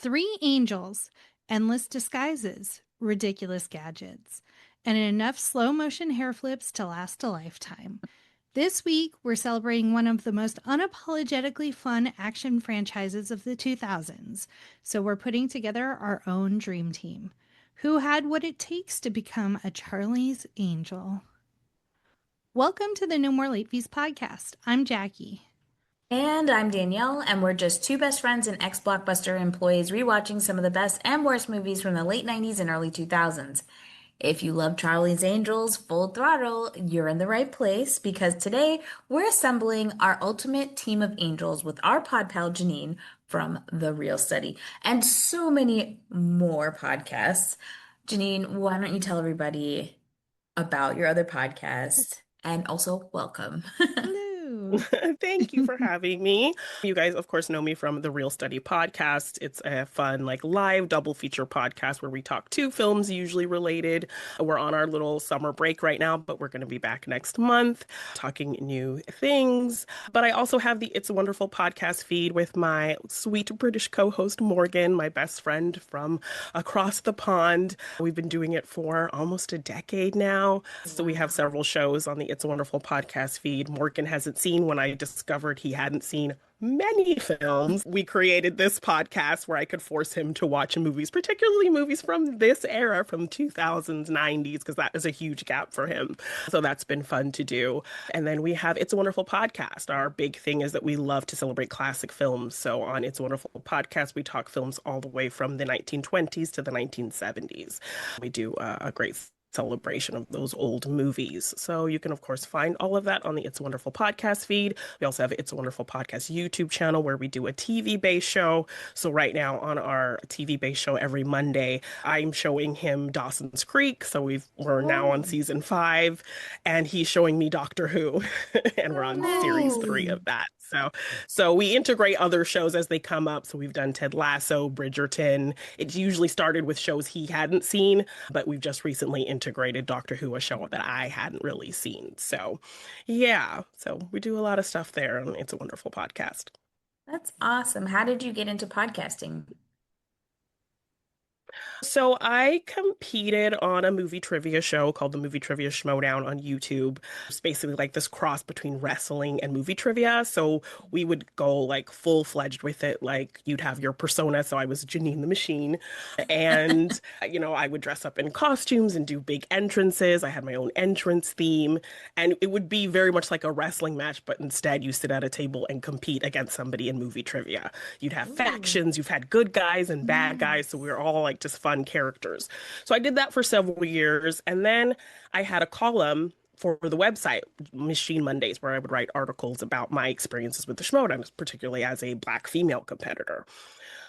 Three angels, endless disguises, ridiculous gadgets, and enough slow motion hair flips to last a lifetime. This week, we're celebrating one of the most unapologetically fun action franchises of the 2000s. So we're putting together our own dream team. Who had what it takes to become a Charlie's Angel? Welcome to the No More Late Fees podcast. I'm Jackie. And I'm Danielle, and we're just two best friends and ex-Blockbuster employees rewatching some of the best and worst movies from the late 90s and early 2000s. If you love Charlie's Angels, Full Throttle, you're in the right place because today we're assembling our ultimate team of angels with our pod pal Jeannine from The Real Study and so many more podcasts. Jeannine, why don't you tell everybody about your other podcast and also welcome. Hello. Thank you for having me. You guys, of course, know me from the Real Study podcast. It's a fun, live double feature podcast where we talk two films, usually related. We're on our little summer break right now, but we're going to be back next month talking new things. But I also have the It's a Wonderful podcast feed with my sweet British co-host, Morgan, my best friend from across the pond. We've been doing it for almost a decade now. So we have several shows on the It's a Wonderful podcast feed. Morgan hasn't seen when I discovered he hadn't seen many films. We created this podcast where I could force him to watch movies, particularly movies from this era, from 2000s, 90s, because that is a huge gap for him. So that's been fun to do. And then we have It's a Wonderful Podcast. Our big thing is that we love to celebrate classic films. So on It's a Wonderful Podcast, we talk films all the way from the 1920s to the 1970s. We do a great celebration of those old movies. So you can, of course, find all of that on the It's a Wonderful Podcast feed. We also have It's a Wonderful Podcast YouTube channel where we do a TV-based show. So right now on our TV-based show every Monday, I'm showing him Dawson's Creek. So we're now on season 5, and he's showing me Doctor Who, and we're on series 3 of that. So we integrate other shows as they come up. So we've done Ted Lasso, Bridgerton. It usually started with shows he hadn't seen, but we've just recently integrated Doctor Who, a show that I hadn't really seen. So yeah, so we do a lot of stuff there, and it's a wonderful podcast. That's awesome. How did you get into podcasting? So I competed on a movie trivia show called the Movie Trivia Schmoedown on YouTube. It's basically like this cross between wrestling and movie trivia. So we would go full-fledged with it. Like you'd have your persona. So I was Jeannine the Machine. And, I would dress up in costumes and do big entrances. I had my own entrance theme. And it would be very much like a wrestling match, but instead you sit at a table and compete against somebody in movie trivia. You'd have factions. You've had good guys and bad guys. So we were all just fun characters. So I did that for several years. And then I had a column for the website, Machine Mondays, where I would write articles about my experiences with the Schmoedown, particularly as a Black female competitor.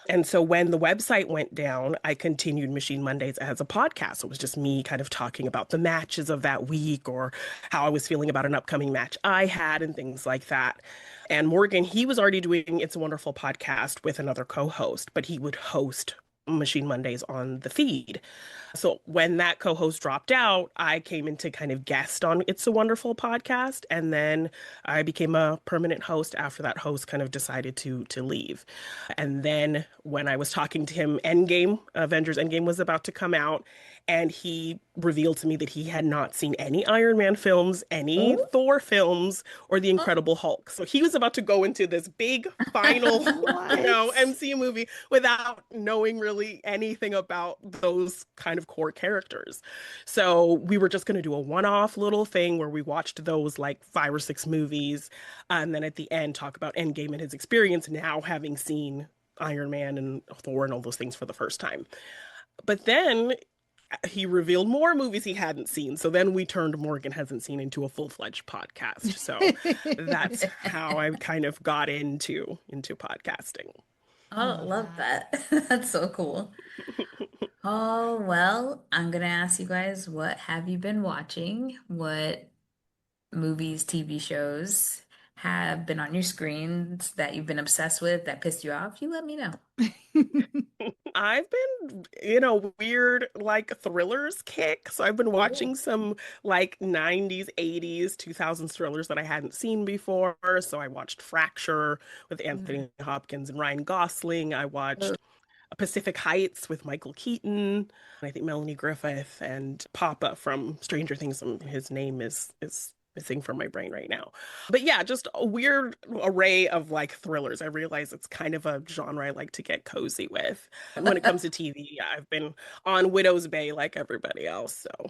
And so when the website went down, I continued Machine Mondays as a podcast. It was just me kind of talking about the matches of that week or how I was feeling about an upcoming match I had and things like that. And Morgan, he was already doing It's a Wonderful Podcast with another co-host, but he would host Machine Mondays on the feed. So when that co-host dropped out, I came in to kind of guest on It's a Wonderful Podcast, and then I became a permanent host after that host kind of decided to leave. And then when I was talking to him, Avengers Endgame was about to come out, and he revealed to me that he had not seen any Iron Man films, any Thor films, or The Incredible Hulk. So he was about to go into this big final, MCU movie without knowing really anything about those kind of core characters. So we were just going to do a one-off little thing where we watched those 5 or 6 movies, and then at the end talk about Endgame and his experience now having seen Iron Man and Thor and all those things for the first time. But then he revealed more movies he hadn't seen. So then we turned Morgan Hasn't Seen into a full-fledged podcast. So that's how I kind of got into podcasting. Oh, love that. That's so cool. Oh, well, I'm gonna ask you guys, what have you been watching? What movies, TV shows have been on your screens that you've been obsessed with that pissed you off? You let me know. I've been in a weird thrillers kick. So I've been watching some 90s, 80s, 2000s thrillers that I hadn't seen before. So I watched Fracture with Anthony Hopkins and Ryan Gosling. I watched Pacific Heights with Michael Keaton, I think Melanie Griffith, and Papa from Stranger Things. His name is missing from my brain right now. But yeah, just a weird array of like thrillers. I realize it's kind of a genre I like to get cozy with. And when it comes to TV, yeah, I've been on Widow's Bay like everybody else. So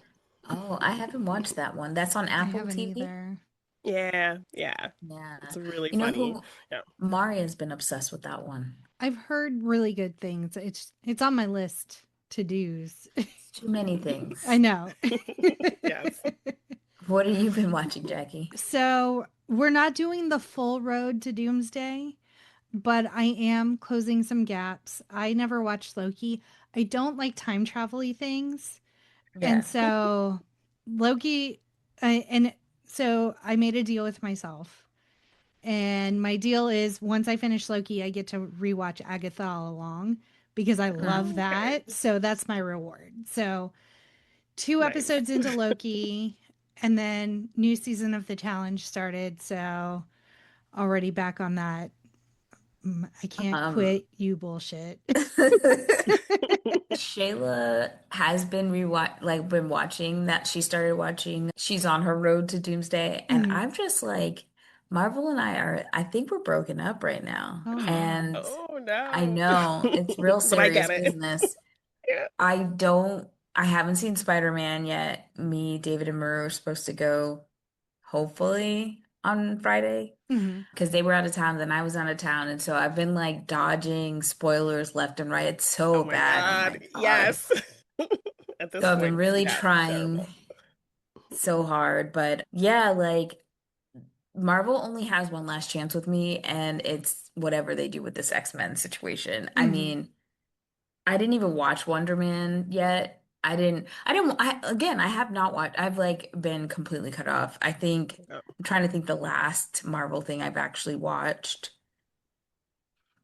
Oh, I haven't watched that one. That's on I Apple haven't TV? either. yeah, yeah, Yeah. it's really You know funny. who? Yeah. Maria's been obsessed with that one. I've heard really good things. It's on my list to do's. It's too many I things. know. Yes. What have you been watching, Jackie? So we're not doing the full road to Doomsday, but I am closing some gaps. I never watched Loki. I don't like time travel-y things. And Yeah. so Loki, and so I made a deal with myself. And my deal is once I finish Loki, I get to rewatch Agatha all along because I love Oh, okay. that. So that's my reward. So two Nice. episodes into Loki, and then new season of the challenge started. So already back on that. I can't Um, quit you bullshit. Shayla has been been watching that. She started watching. She's on her road to Doomsday, and Mhm. I'm just like, Marvel and I are. I think we're broken up right now, Oh no. and Oh I no. know it's real But I serious get it. business. Yeah. I don't. I haven't seen Spider-Man yet. Me, David, and Maru are supposed to go, hopefully on Friday, Hmm. because they were out of town, then I was out of town, and so I've been like dodging spoilers left and right. It's Oh so my bad. Oh God. my God. Yes. At this So I've been point, really yeah, trying terrible. so hard, but yeah, like Marvel only has one last chance with me, and it's whatever they do with this X-Men situation. I Hmm. mean, I didn't even watch Wonder Man yet. Again, I have not watched, I've like been completely cut off. I think, Yeah. I'm trying to think the last Marvel thing I've actually watched,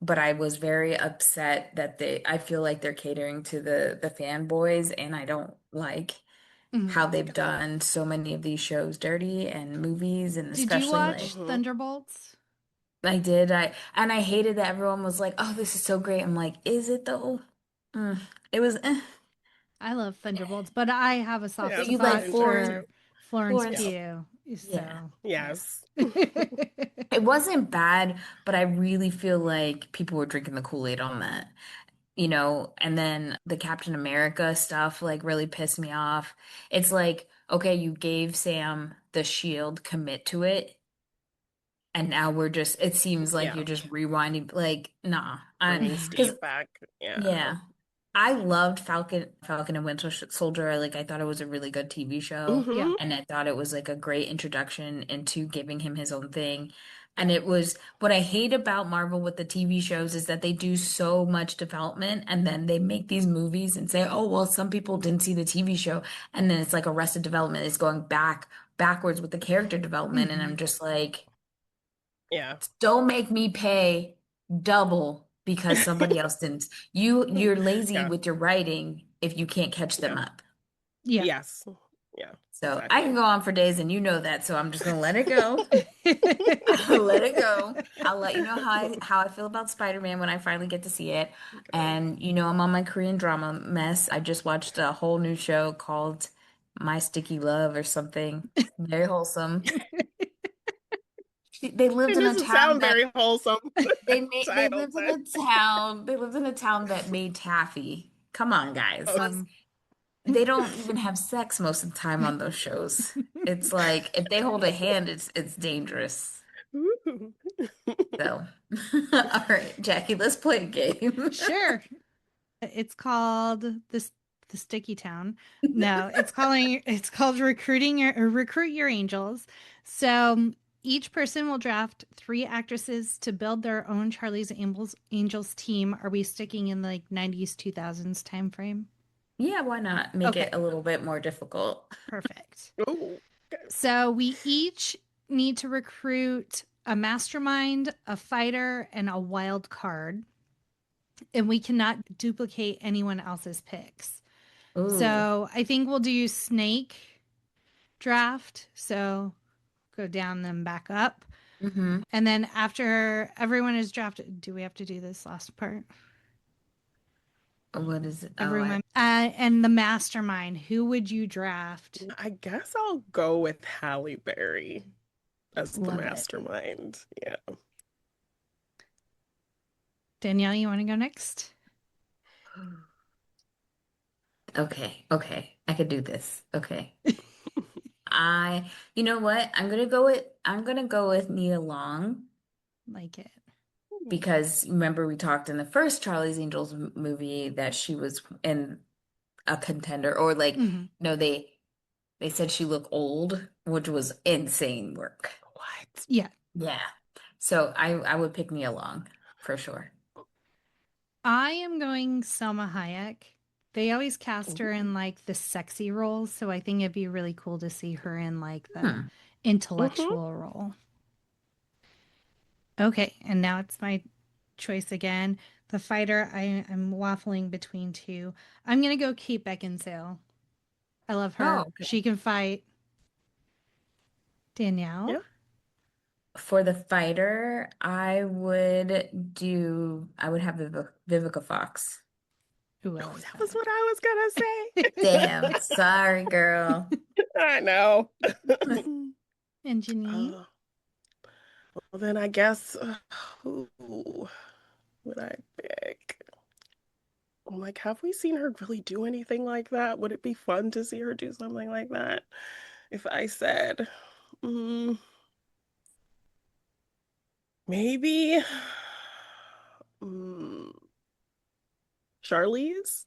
but I was very upset that I feel like they're catering to the fanboys, and I don't like Hmm. how they've done so many of these shows dirty and movies, and Did you especially watch like Hmm. Thunderbolts? I did. I hated that everyone was like, "Oh, this is so great." I'm like, "Is it though?" Mm. It was. I love Thunderbolts, but I have a soft But Yes, you like I spot enjoyed it for too. Florence Yeah. Florence? Pugh. Yeah, So, yeah. Yes. it wasn't bad, but I really feel like people were drinking the Kool-Aid on that. And then the Captain America stuff like really pissed me off. It's like, okay, you gave Sam the shield, commit to it. And now it seems like Yeah. you're just rewinding, like, nah. Bringing Because, Steve back. Yeah. yeah, I loved Falcon and Winter Soldier. Like, I thought it was a really good TV show. Yeah. Hmm. And I thought it was like a great introduction into giving him his own thing. And it was what I hate about Marvel with the TV shows is that they do so much development and then they make these movies and say, oh, well, some people didn't see the TV show. And then it's like Arrested Development is going backwards with the character development. And Hmm. I'm just like, Yeah. don't make me pay double because somebody else didn't. You're lazy Yeah. with your writing if you can't catch them Yeah. up. Yeah. Yes. Yeah. So I can Exactly. go on for days and you know that, so I'm just gonna let it go. I'll let it go. I'll let you know how I feel about Spider-Man when I finally get to see it. Okay. And I'm on my Korean drama mess. I just watched a whole new show called My Sticky Love or something. Very wholesome. They lived It in a doesn't town sound that very wholesome they title, lived in but a town. They lived in a town that made taffy. Come on, guys. um, They don't even have sex most of the time on those shows. It's like if they hold a hand, it's dangerous. ooh. So, all right, Jackie, let's play a game. sure. It's called the Sticky Town. No, it's called Recruit Your Angels. So each person will draft three actresses to build their own Charlie's Angels team. Are we sticking in like 90s 2000s time frame? Yeah, why not make it Okay, a little bit more difficult? perfect. Ooh. Okay. So we each need to recruit a mastermind, a fighter, and a wild card, and we cannot duplicate anyone else's picks. Ooh. So I think we'll do snake draft. So go down, then back up. Mm-hmm. And then after everyone is drafted, do we have to do this last part? What is it? Oh, Everyone. And the mastermind. Who would you draft? I guess I'll go with Halle Berry as the Love it. mastermind. Yeah. Danielle, you want to go next? okay, okay. I could do this. Okay. You know what? I'm gonna go with Nia Long Like it. because remember we talked in the first Charlie's Angels movie that she was in a contender or like Hmm. no they said she looked old, which was insane work. What? Yeah. Yeah. So I would pick Nia Long for sure. I am going Selma Hayek. They always cast her Ooh. in like the sexy roles, so I think it'd be really cool to see her in like the Hmm. Hmm. intellectual role. Okay, and now it's my choice again. The fighter, I'm waffling between two. I'm gonna go Kate Beckinsale. I love Oh, her. okay. She can fight. Danielle? Yeah. For the fighter, I would have Vivica Fox. Ooh, I Oh, like that was that. what I was gonna Damn, sorry, girl. say. I know. And Jeannine? Uh, well, then I guess who would I pick? I'm like, have we seen her really do anything like that? Would it be fun to see her do something like that? If I said, mm, maybe, mm, Charlize?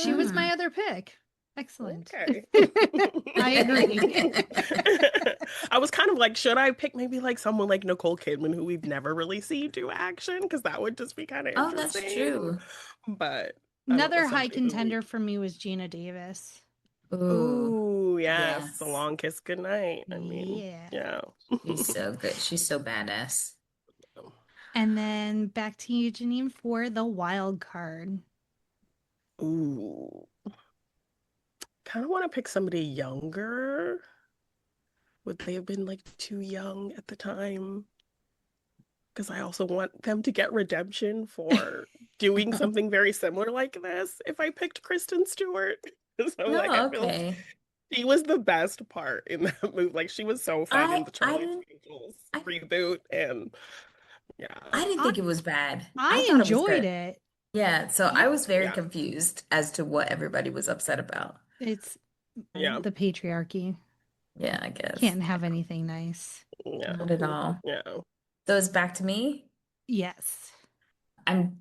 She was my Hmm. other pick. Excellent. Okay. I agree. I was kind of like, should I pick maybe like someone like Nicole Kidman who we've never really seen do action? Because that would just be kind of Oh, that's interesting. true. But I went with Another high somebody who we. contender for me was Gina Davis. Ooh, Ooh, yes, a yes. long kiss goodnight. I mean, Yeah. yeah. She's so good. She's so badass. And then back to you, Jeannine, for the wild card. Ooh, kind of want to pick somebody younger. Would they have been like too young at the time? Because I also want them to get redemption for doing something very similar like this. If I picked Kristen Stewart, so like I No, feel okay. she was the best part in that movie. Like she was so fun in I the I Charlie's didn't Angels I reboot, and yeah, I didn't I think it was bad. I I thought it was enjoyed good. it. Yeah, so Yeah, I was very yeah, confused as to what everybody was upset about. it's yeah, the patriarchy. Yeah, I guess. Can't have anything nice. yeah, Not at all. yeah. So it's back to me. Yes. I'm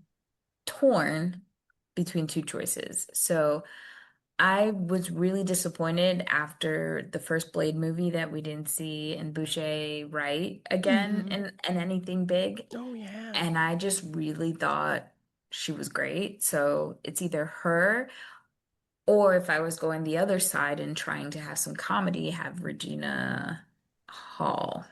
torn between two choices. So I was really disappointed after the first Blade movie that we didn't see in Boucher Wright again Hmm. in anything big. Oh yeah. And I just really thought she was great. So it's either her or if I was going the other side and trying to have some comedy, have Regina Hall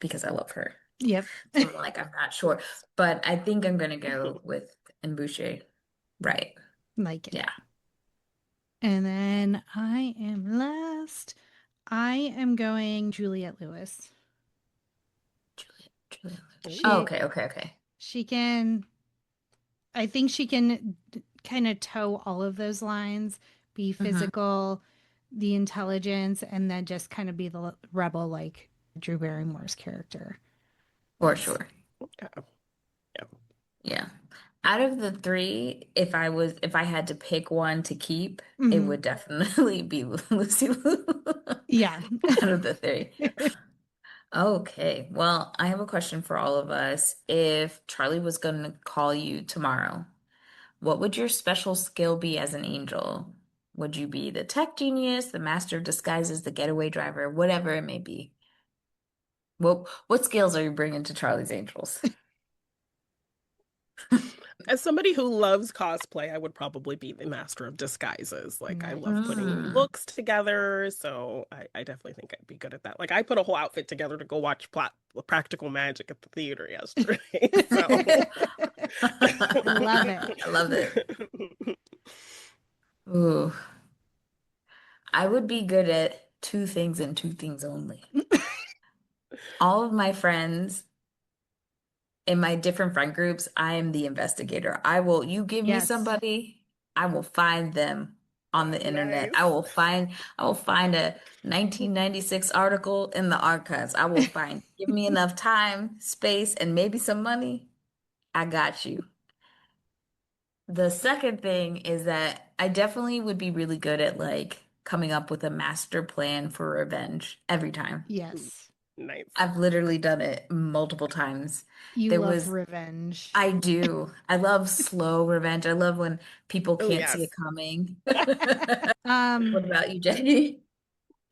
because I love her. Yep. So I'm like, I'm not sure. But I think I'm gonna go with Boucher. Right. Like it. Yeah. And then I am last. I am going Juliette Lewis. Julia Lewis. Oh, She okay, okay, okay. she can I think she can kind of toe all of those lines, be Hmm. physical, the intelligence, and then just kind of be the rebel like Drew Barrymore's character For was. sure. Yeah, yeah. Yeah. Out of the three, if I had to pick one to keep, it Hmm. would definitely be Lucy Liu Yeah. out of the three. Okay. Well, I have a question for all of us. If Charlie was going to call you tomorrow, what would your special skill be as an angel? Would you be the tech genius, the master of disguises, the getaway driver, whatever it may be? What skills are you bringing to Charlie's Angels? As somebody who loves cosplay, I would probably be the master of disguises. Like, I love Nice. putting Mm. looks together, so I definitely think I'd be good at that. Like, I put a whole outfit together to go watch Practical Magic at the theater yesterday. So, I love it. I love it. Ooh, I would be good at two things and two things only. All of my friends in my different friend groups, I am the investigator. You give me Yes. somebody, I will find them on the Oh, internet. nice. I will find a 1996 article in the archives. Give me enough time, space, and maybe some money. I got you. The second thing is that I definitely would be really good at like coming up with a master plan for revenge every time. Ooh, Yes. nice. I've literally done it multiple times. You There love was revenge. I do. I love slow revenge. I love when people Oh, can't see it yes. coming. What Um, about you, Jenny?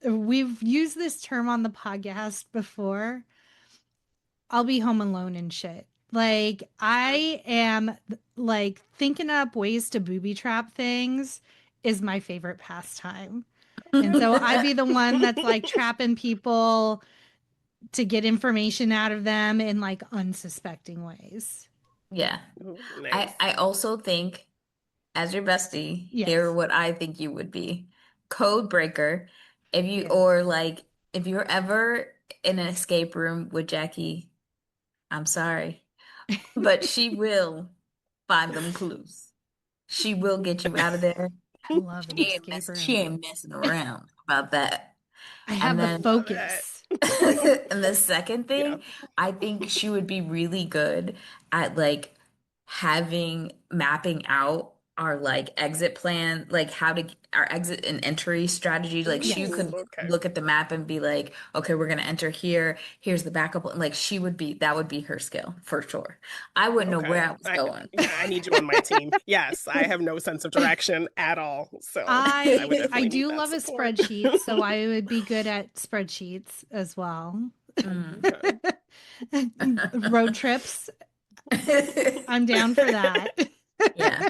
we've used this term on the podcast before. I'll be home alone and shit. Like I am like thinking up ways to booby trap things is my favorite pastime. And so I'd be the one that's like trapping people to get information out of them in like unsuspecting ways. Yeah. Ooh, nice. I also think, as your bestie, here Yes. what I think you would be. Code breaker. Yes. If you're ever in an escape room with Jackie, I'm sorry, but she will find them clues. She will get you out of there. I love an escape She room. ain't messing around about that. I And have the then Love it. focus. and the second Yeah. thing, I think she would be really good at like mapping out our like exit plan, like our exit and entry strategy. Like she Yes. Ooh, could okay. look at the map and be like, okay, we're gonna enter here. Here's the backup. Like that would be her skill for sure. I wouldn't know where Okay. I was going. Yeah, I need you on my team. Yes, I have no sense of direction at all. So I would I definitely need do that love a support. spreadsheet, so I would be good at spreadsheets as well. Mm. Okay. Road trips, I'm down for that. Yeah,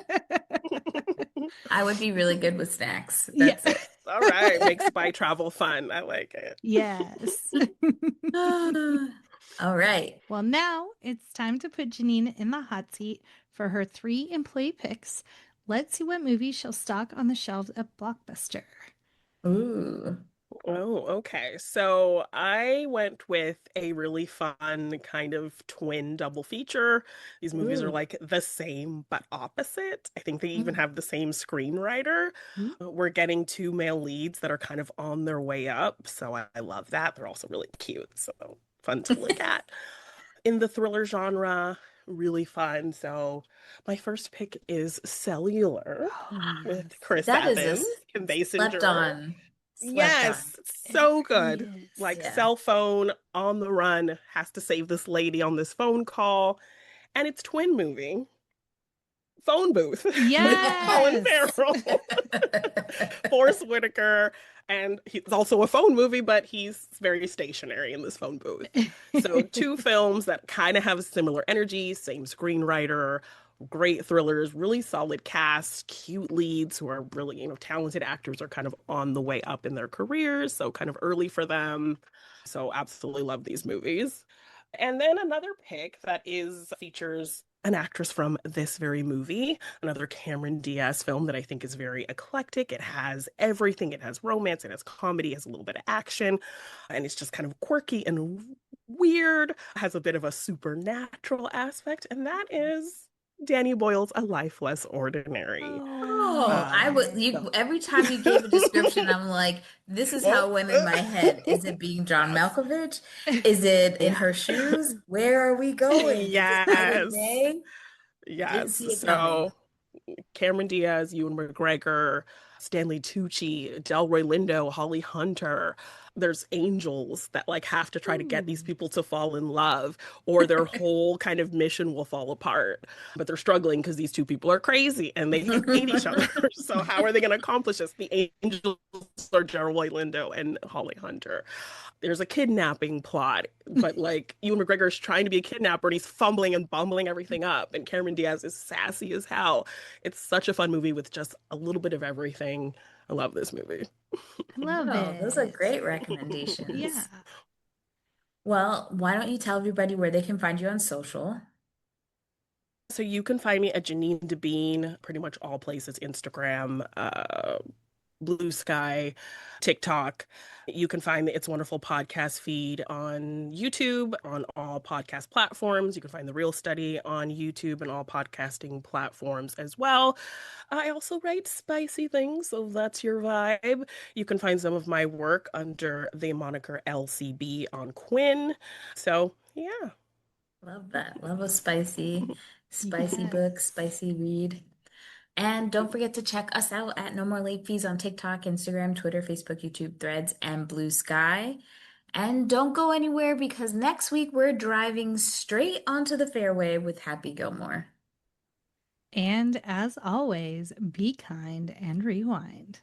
I would be really good with snacks. Yeah. That's it. All right. Make spy travel fun. I like it. Yes. All right. Well, now it's time to put Jeannine in the hot seat for her three employee picks. Let's see what movie she'll stock on the shelves at Blockbuster. Ooh. Oh, okay. So I went with a really fun kind of twin double feature. These movies are Ooh. like the same but opposite. I think they even Mm. have the same screenwriter. Ooh. We're getting two male leads that are kind of on their way up. So I love that. They're also really cute. So fun to look at. In the thriller genre, really fun. So my first pick is Cellular Oh, with yes. Chris That is a Evans, Kim slept Basinger. on. Slept on. Yes, it's It so really good. Like is. Yeah. cell phone on the run, has to save this lady on this phone call, and it's twin movie, phone booth with Colin Yes. Farrell, Forrest Whitaker, and he's also a phone movie, but he's very stationary in this phone booth. So two films that kind of have similar energy, same screenwriter, great thrillers, really solid cast, cute leads who are really, talented actors are kind of on the way up in their careers, so kind of early for them. So absolutely love these movies. And then another pick that is features an actress from this very movie, another Cameron Diaz film that I think is very eclectic. It has everything. It has romance, it has comedy, it has a little bit of action, and it's just kind of quirky and weird, has a bit of a supernatural aspect, and that is Danny Boyle's A Life Less Ordinary. Oh, I Um, would so, you every time you gave a description, I'm like, this is well, how it went in my head. Is it being John yes, Malkovich? Is it in her shoes? Where are we going? Is it night and yes, day? Didn't yes. see it coming. So Cameron Diaz, Ewan McGregor, Stanley Tucci, Delroy Lindo, Holly Hunter. There's angels that like have to try to get these Ooh. people to fall in love, or their whole kind of mission will fall apart. But they're struggling because these two people are crazy and they hate each other. So how are they going to accomplish this? The angels are Delroy Lindo and Holly Hunter. There's a kidnapping plot, but like Ewan McGregor is trying to be a kidnapper and he's fumbling and bumbling everything up. And Cameron Diaz is sassy as hell. It's such a fun movie with just a little bit of everything. I love this movie. I love No, those are it. great Yeah. recommendations. Well, why don't you tell everybody where they can find you on social? So you can find me at Jeannine Bean, pretty much all places, Instagram, Blue Sky, TikTok. You can find the It's Wonderful podcast feed on YouTube, on all podcast platforms. You can find The Real Study on YouTube and all podcasting platforms as well. I also write spicy things, so that's your vibe. You can find some of my work under the moniker LCB on Quinn. So, yeah. Love that. Love a spicy Yes. book, spicy read. And don't forget to check us out at No More Late Fees on TikTok, Instagram, Twitter, Facebook, YouTube, Threads, and Blue Sky. And don't go anywhere because next week we're driving straight onto the fairway with Happy Gilmore. And as always, be kind and rewind.